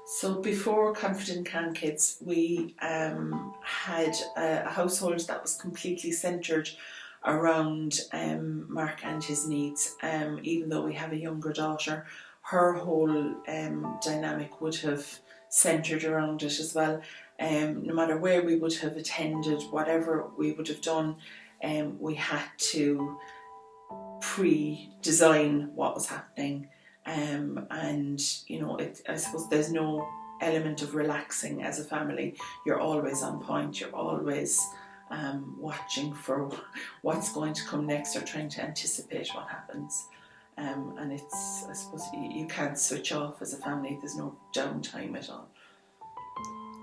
So before Confident Can Kids, we had a household that was completely centred around Mark and his needs. Even though we have a younger daughter, her whole dynamic would have centred around it as well. No matter where we would have attended, whatever we would have done, we had to pre-design what was happening. And you know, I suppose there's no element of relaxing as a family. You're always on point, you're always watching for what's going to come next or trying to anticipate what happens. And it's, I suppose, you can't switch off as a family. There's no downtime at all.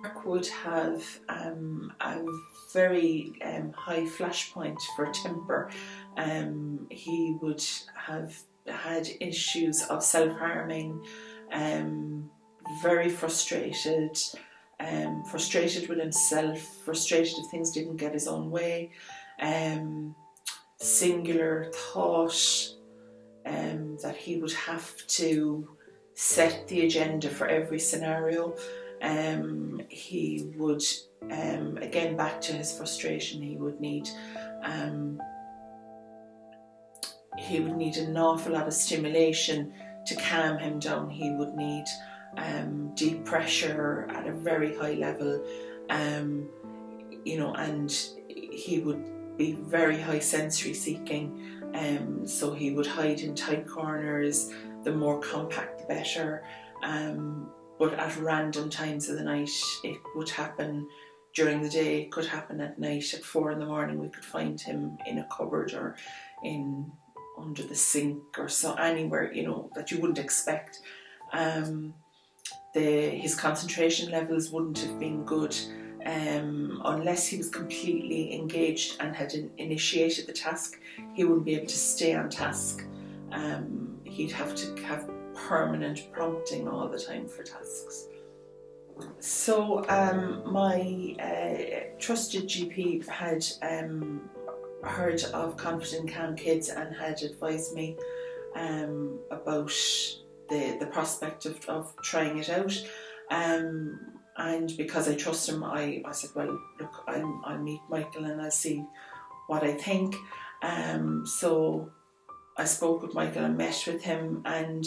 Mark would have a very high flash point for temper. He would have had issues of self-harming, very frustrated, frustrated with himself, frustrated if things didn't get his own way, singular thought that he would have to set the agenda for every scenario. He would, again back to his frustration, he would need an awful lot of stimulation to calm him down. He would need deep pressure at a very high level, you know, and he would be very high sensory seeking, so he would hide in tight corners. The more compact the better, but at random times of the night. It would happen during the day, it could happen at night. At 4 a.m. we could find him in a cupboard or under the sink or so, anywhere, you know, that you wouldn't expect. His concentration levels wouldn't have been good unless he was completely engaged and had initiated the task. He wouldn't be able to stay on task. He'd have to have permanent prompting all the time for tasks. So my trusted GP had heard of Confident Calm Kids and had advised me about the prospect of trying it out. And because I trust him, I said, well, look, I'll meet Michael and I'll see what I think. So I spoke with Michael and met with him, and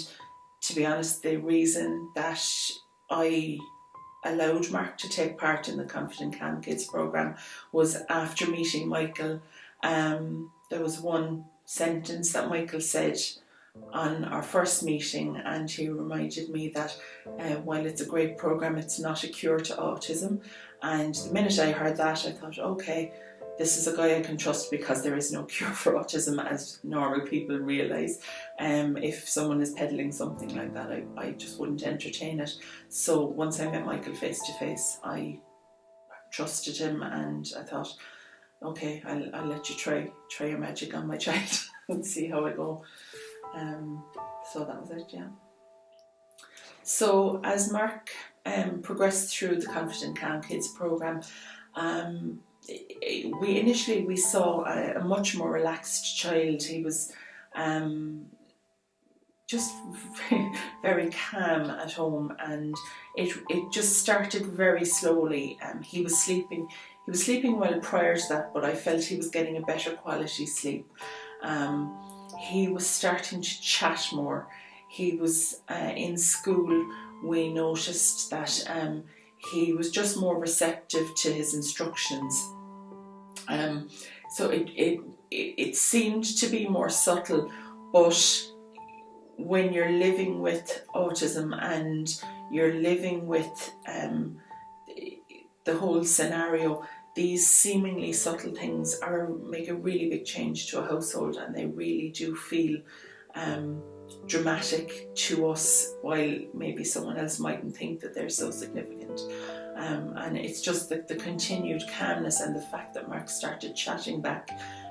to be honest, the reason that I allowed Mark to take part in the Confident Calm Kids programme was after meeting Michael. There was one sentence that Michael said on our first meeting, and he reminded me that while it's a great programme, it's not a cure to autism. And the minute I heard that, I thought, okay, this is a guy I can trust, because there is no cure for autism, as normal people realise. If someone is peddling something like that, I just wouldn't entertain it. So once I met Michael face to face, I trusted him, and I thought, okay, I'll let you try your magic on my child and see how I go. So that was it, yeah. So as Mark progressed through the Confident Calm Kids programme, we saw a much more relaxed child. He was just very calm at home, and it just started very slowly. He was sleeping well prior to that, but I felt he was getting a better quality sleep. He was starting to chat more. He was in school. We noticed that he was just more receptive to his instructions. So it seemed to be more subtle, but when you're living with autism and you're living with the whole scenario, these seemingly subtle things make a really big change to a household, and they really do feel dramatic to us, while maybe someone else mightn't think that they're so significant. And it's just the continued calmness and the fact that Mark started chatting back,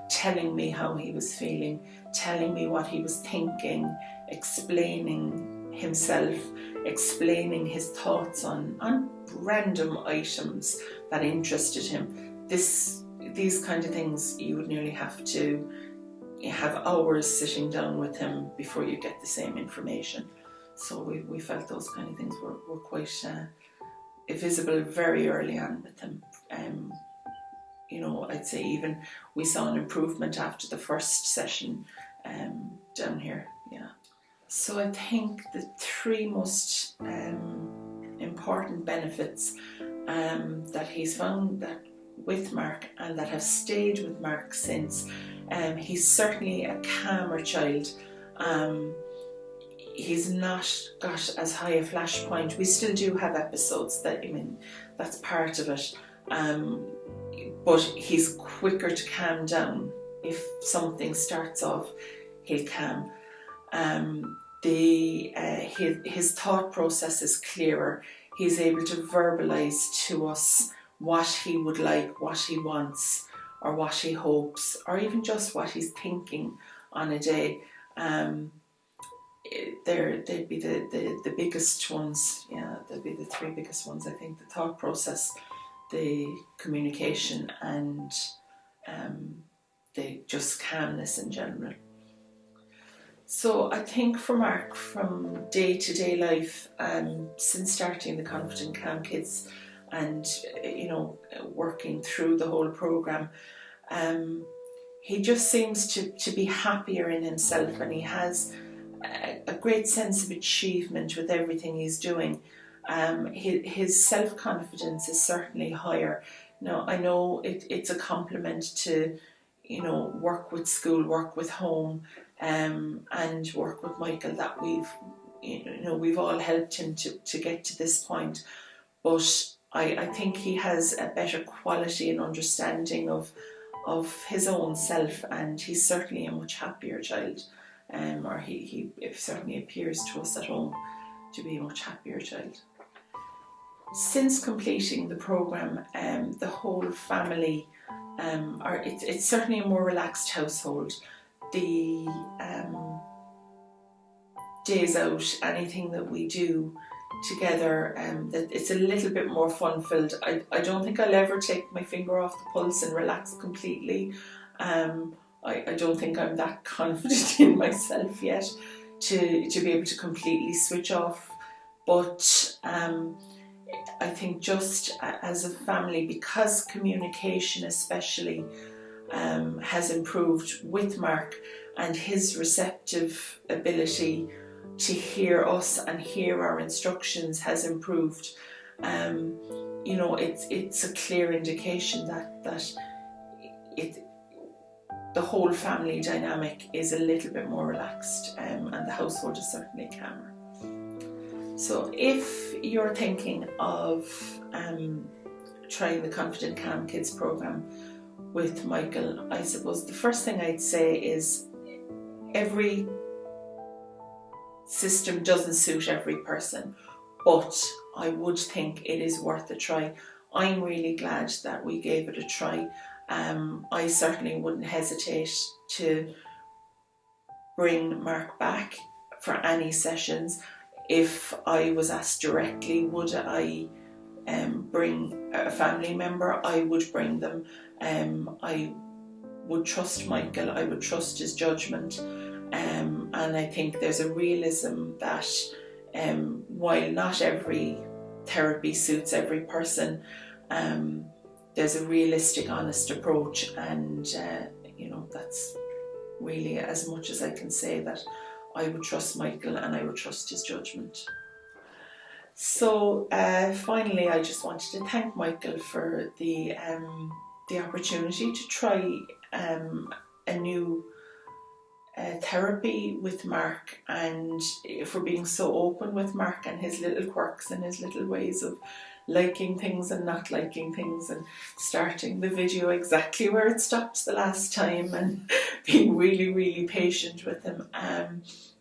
telling me how he was feeling, telling me what he was thinking, explaining himself, explaining his thoughts on random items that interested him. These kind of things, you would nearly have to have hours sitting down with him before you get the same information. So we felt those kind of things were quite visible very early on with him. I'd say even we saw an improvement after the first session down here. Yeah. So I think the three most important benefits that he's found that with Mark and that have stayed with Mark since, he's certainly a calmer child. He's not got as high a flashpoint. We still do have episodes that's part of it. But he's quicker to calm down. If something starts off, he'll calm. His thought process is clearer. He's able to verbalise to us what he would like, what he wants, or what he hopes, or even just what he's thinking on a day. They'd be the biggest ones. Yeah, they'd be the three biggest ones. I think the thought process, the communication, and the just calmness in general. So I think for Mark, from day-to-day life, since starting the Confident Calm Kids and working through the whole program, he just seems to be happier in himself, and he has a great sense of achievement with everything he's doing. His self-confidence is certainly higher. Now, I know it's a compliment to, work with school, work with home, and work with Michael, that we've all helped him to get to this point. But I think he has a better quality and understanding of his own self, and he's certainly a much happier child. Or he certainly appears to us at home to be a much happier child. Since completing the programme, the whole family, it's certainly a more relaxed household. The days out, anything that we do together, that it's a little bit more fun-filled. I don't think I'll ever take my finger off the pulse and relax completely. I don't think I'm that confident in myself yet to be able to completely switch off. But I think just as a family, because communication especially has improved with Mark, and his receptive ability to hear us and hear our instructions has improved, it's a clear indication that the whole family dynamic is a little bit more relaxed, and the household is certainly calmer. So if you're thinking of trying the Confident Calm Kids program with Michael, I suppose the first thing I'd say is every system doesn't suit every person, but I would think it is worth a try. I'm really glad that we gave it a try. I certainly wouldn't hesitate to bring Mark back for any sessions. If I was asked directly, would I bring a family member, I would bring them. I would trust Michael, I would trust his judgment, and I think there's a realism that while not every therapy suits every person, there's a realistic, honest approach, and that's really as much as I can say, that I would trust Michael and I would trust his judgment. So finally, I just wanted to thank Michael for the opportunity to try a new therapy with Mark, and for being so open with Mark and his little quirks and his little ways of liking things and not liking things, and starting the video exactly where it stopped the last time, and being really, really patient with him,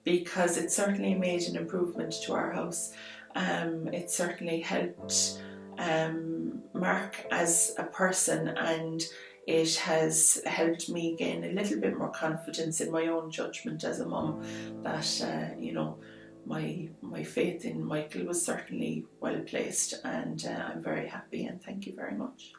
because it certainly made an improvement to our house. It certainly helped Mark as a person, and it has helped me gain a little bit more confidence in my own judgment as a mum, that my faith in Michael was certainly well placed, and I'm very happy, and thank you very much.